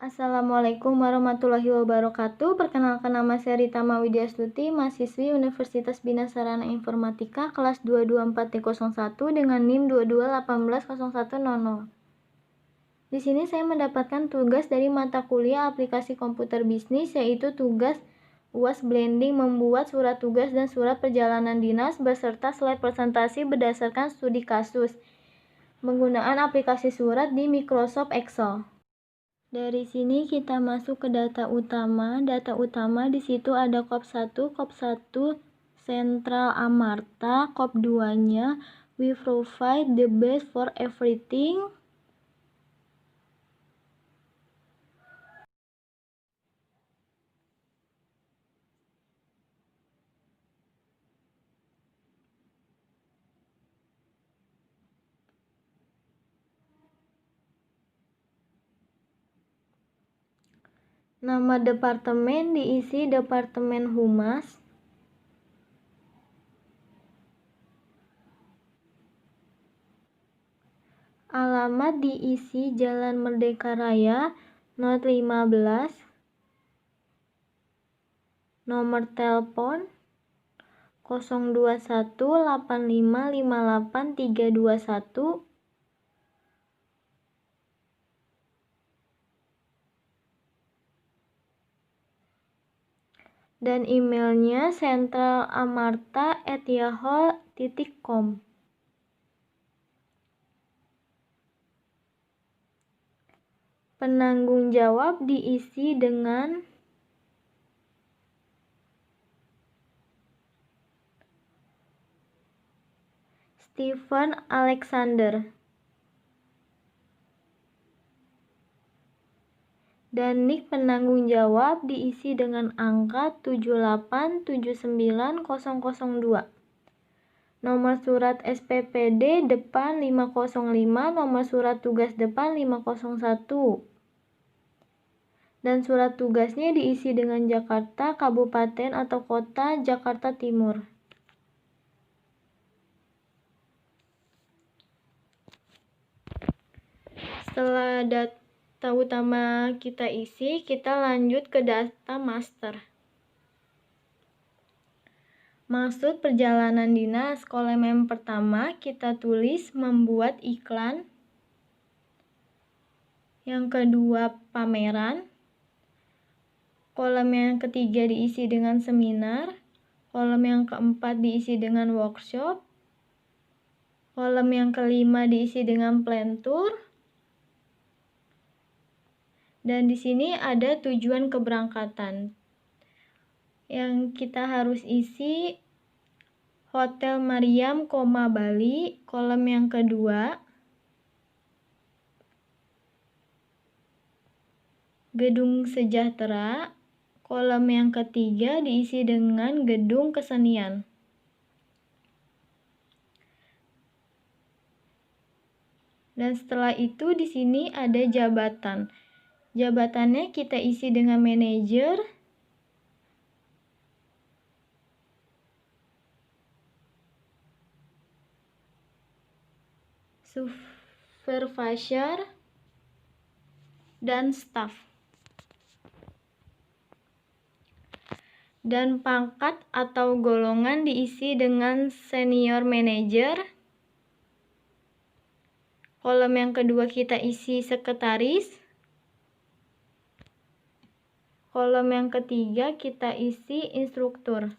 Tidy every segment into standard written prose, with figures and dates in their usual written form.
Assalamualaikum warahmatullahi wabarakatuh. Perkenalkan, nama saya Rita Widyastuti, mahasiswi Universitas Bina Sarana Informatika kelas 224T01 dengan NIM 22180100. Di sini saya mendapatkan tugas dari mata kuliah aplikasi komputer bisnis, yaitu tugas UAS blending membuat surat tugas dan surat perjalanan dinas beserta slide presentasi berdasarkan studi kasus penggunaan aplikasi surat di Microsoft Excel. Dari sini kita masuk ke data utama. Data utama di situ ada kop 1, kop 1 Sentral Amarta, kop 2-nya we provide the best for everything. Nama departemen diisi Departemen Humas. Alamat diisi Jalan Merdeka Raya, Not 15. Nomor telepon 0218558321. Dan emailnya centralamarta@yahoo.com. Penanggung jawab diisi dengan Stephen Alexander. Dan nik penanggung jawab diisi dengan angka 7879002. Nomor surat SPPD depan 505, nomor surat tugas depan 501. Dan surat tugasnya diisi dengan Jakarta, Kabupaten atau Kota Jakarta Timur. Setelah data utama kita isi, kita lanjut ke data master. Maksud perjalanan dinas, kolom pertama kita tulis membuat iklan. Yang kedua pameran. Kolom yang ketiga diisi dengan seminar. Kolom yang keempat diisi dengan workshop. Kolom yang kelima diisi dengan plan tour. Dan di sini ada tujuan keberangkatan. Yang kita harus isi Hotel Mariam, Bali. Kolom yang kedua Gedung Sejahtera. Kolom yang ketiga diisi dengan Gedung Kesenian. Dan setelah itu di sini ada jabatan. Jabatannya kita isi dengan manajer, supervisor, dan staff. Dan pangkat atau golongan diisi dengan senior manager. Kolom yang kedua kita isi sekretaris. Kolom yang ketiga kita isi instruktur.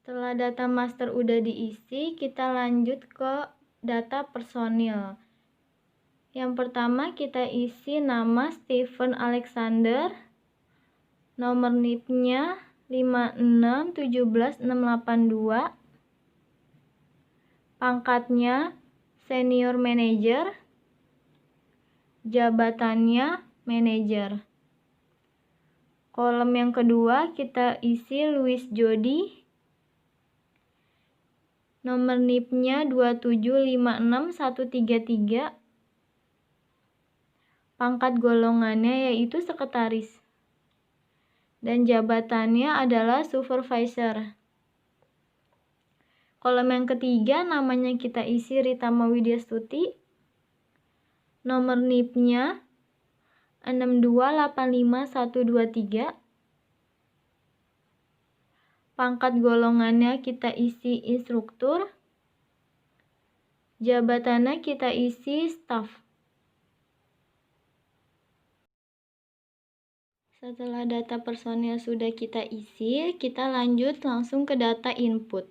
Setelah data master udah diisi, kita lanjut ke data personil. Yang pertama kita isi nama Stephen Alexander, nomor NIP-nya 5617682, pangkatnya senior manager, jabatannya manajer. Kolom yang kedua kita isi Louis Jody, nomor NIP-nya 2756133, pangkat golongannya yaitu sekretaris, dan jabatannya adalah supervisor. Kolom yang ketiga namanya kita isi Rita Widyastuti, Nomor NIP-nya 6285123. Pangkat golongannya kita isi instruktur. Jabatannya kita isi staf. Setelah data personil sudah kita isi, kita lanjut langsung ke data input.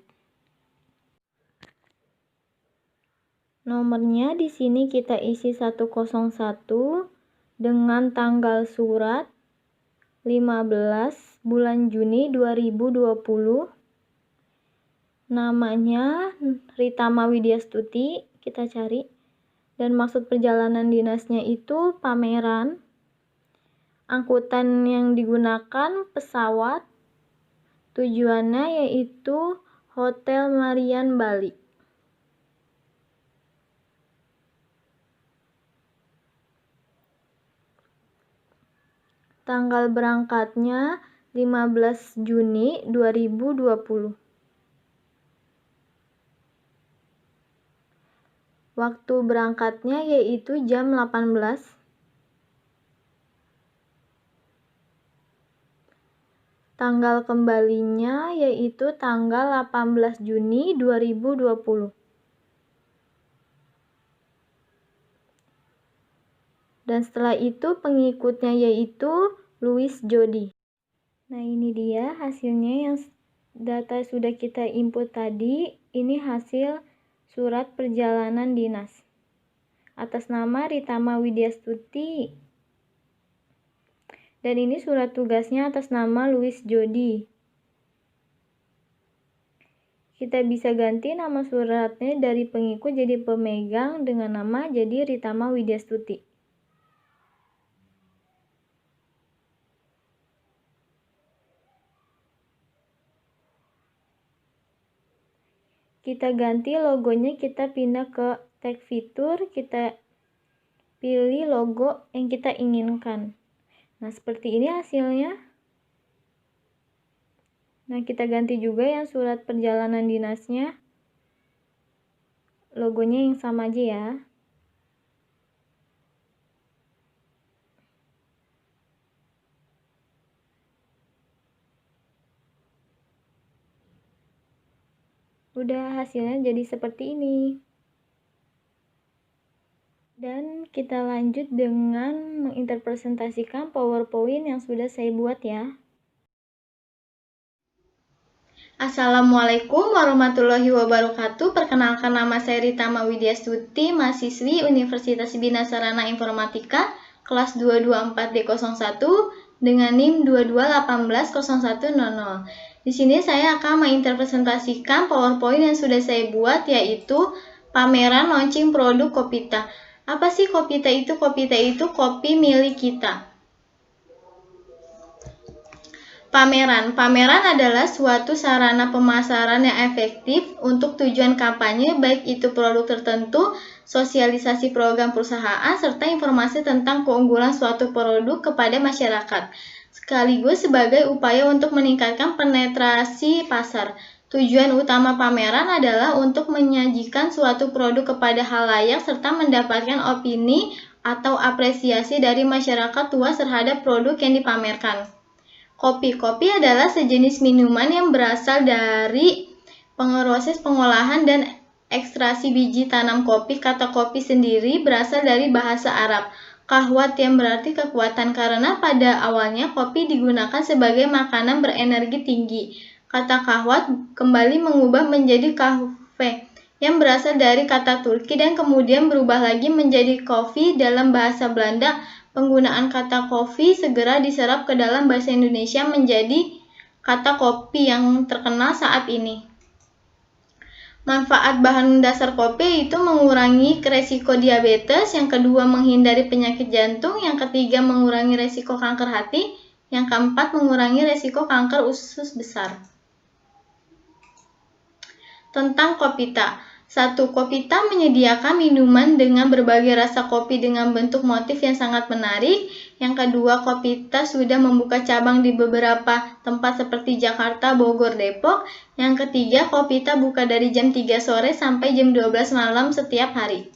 Nomornya di sini kita isi 101 dengan tanggal surat 15 bulan Juni 2020. Namanya Ritama Widyastuti, kita cari. Dan maksud perjalanan dinasnya itu pameran. Angkutan yang digunakan pesawat. Tujuannya yaitu Hotel Marian Bali. Tanggal berangkatnya 15 Juni 2020. Waktu berangkatnya yaitu jam 18. Tanggal kembalinya yaitu tanggal 18 Juni 2020. Dan setelah itu pengikutnya yaitu Louis Jody. Nah, ini dia hasilnya yang data sudah kita input tadi. Ini hasil surat perjalanan dinas. Atas nama Ritama Widyastuti. Dan ini surat tugasnya atas nama Louis Jody. Kita bisa ganti nama suratnya dari pengikut jadi pemegang dengan nama jadi Ritama Widyastuti. Kita ganti logonya, kita pindah ke tag fitur, kita pilih logo yang kita inginkan. Nah, seperti ini hasilnya. Nah, kita ganti juga yang surat perjalanan dinasnya. Logonya yang sama aja ya. Udah, hasilnya jadi seperti ini. Dan kita lanjut dengan menginterpresentasikan PowerPoint yang sudah saya buat ya. Assalamualaikum warahmatullahi wabarakatuh. Perkenalkan, nama saya Ritama Widyastuti, mahasiswi Universitas Bina Sarana Informatika kelas 224D01 dengan NIM 22180100. Di sini saya akan menginterpresentasikan PowerPoint yang sudah saya buat, yaitu pameran launching produk Kopita. Apa sih Kopita itu? Kopita itu kopi milik kita. Pameran adalah suatu sarana pemasaran yang efektif untuk tujuan kampanye, baik itu produk tertentu, sosialisasi program perusahaan, serta informasi tentang keunggulan suatu produk kepada masyarakat, sekaligus sebagai upaya untuk meningkatkan penetrasi pasar. Tujuan utama pameran adalah untuk menyajikan suatu produk kepada khalayak serta mendapatkan opini atau apresiasi dari masyarakat luas terhadap produk yang dipamerkan. Kopi adalah sejenis minuman yang berasal dari proses pengolahan dan ekstraksi biji tanam kopi. Kata kopi sendiri berasal dari bahasa Arab, kahwat, yang berarti kekuatan, karena pada awalnya kopi digunakan sebagai makanan berenergi tinggi. Kata kahwat kembali mengubah menjadi kahve yang berasal dari kata Turki dan kemudian berubah lagi menjadi kopi dalam bahasa Belanda. Penggunaan kata kopi segera diserap ke dalam bahasa Indonesia menjadi kata kopi yang terkenal saat ini. Manfaat bahan dasar kopi itu mengurangi resiko diabetes, yang kedua menghindari penyakit jantung, yang ketiga mengurangi resiko kanker hati, yang keempat mengurangi resiko kanker usus besar. Tentang Kopita. 1. Kopita menyediakan minuman dengan berbagai rasa kopi dengan bentuk motif yang sangat menarik. Yang kedua, Kopita sudah membuka cabang di beberapa tempat seperti Jakarta, Bogor, Depok. Yang ketiga, Kopita buka dari jam 3 sore sampai jam 12 malam setiap hari.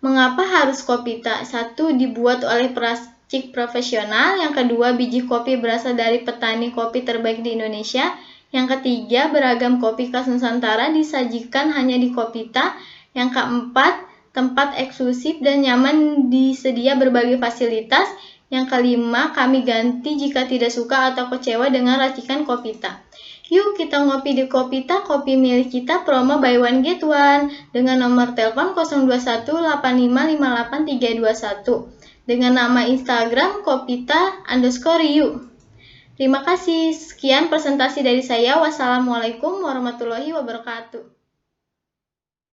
Mengapa harus Kopita? 1. Dibuat oleh peracik profesional. Yang kedua, biji kopi berasal dari petani kopi terbaik di Indonesia. Yang ketiga, beragam kopi khas Nusantara disajikan hanya di Kopita. Yang keempat, tempat eksklusif dan nyaman, disedia berbagai fasilitas. Yang kelima, kami ganti jika tidak suka atau kecewa dengan racikan Kopita. Yuk kita ngopi di Kopita, kopi milik kita, promo buy one get one dengan nomor telepon 02185582321 dengan nama Instagram kopita_you. Terima kasih. Sekian presentasi dari saya. Wassalamualaikum warahmatullahi wabarakatuh.